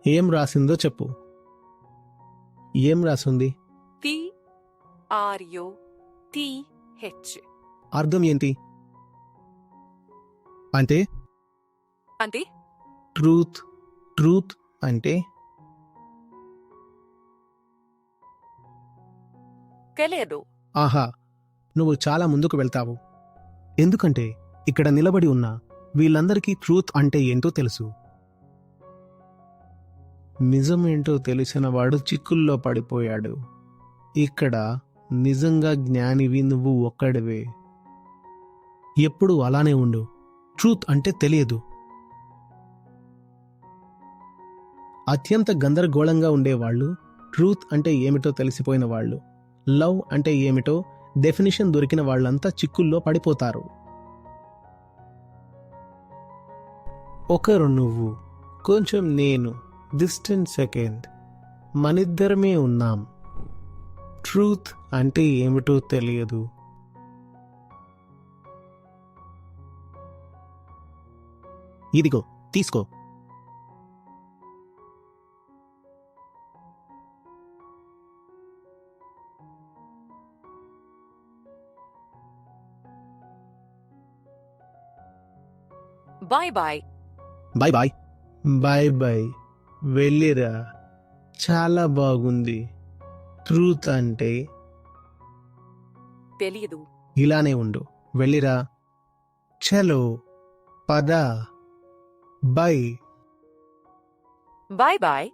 ఏం రాసిందో చెప్పు. ఏం రాసింది? TRUTH. అర్థం ఏంటి? అంటే అంటే ట్రూత్. ట్రూత్ అంటే తెలియదు. ఆహా, నువ్వు చాలా ముందుకు వెళ్తావు. ఎందుకంటే ఇక్కడ నిలబడి ఉన్న వీళ్ళందరికీ ట్రూత్ అంటే ఏంటో తెలుసు. నిజమేంటో తెలిసినవాడు చిక్కుల్లో పడిపోయాడు. ఇక్కడ నిజంగా జ్ఞానివి నువ్వు ఒక్కడివే. ఎప్పుడు అలానే ఉండు. ట్రూత్ అంటే తెలియదు. అత్యంత గందరగోళంగా ఉండేవాళ్ళు ట్రూత్ అంటే ఏమిటో తెలిసిపోయిన వాళ్ళు. లవ్ అంటే ఏమిటో డెఫినిషన్ దొరికిన వాళ్ళంతా చిక్కుల్లో పడిపోతారు. ఒకరు నువ్వు, కొంచెం నేను, డిస్టెంట్ సెకండ్. మనిద్దరమే ఉన్నాం. ట్రూత్ అంటే ఏమిటో తెలియదు. ఇదిగో తీసుకో. Bye bye. Bye bye. Bye bye. వెళ్ళిరా. చాలా బాగుంది. ట్రూత్ అంటే తెలియదు. ఇలానే ఉండు. వెళ్ళిరా. చలో పద. బై. Bye bye.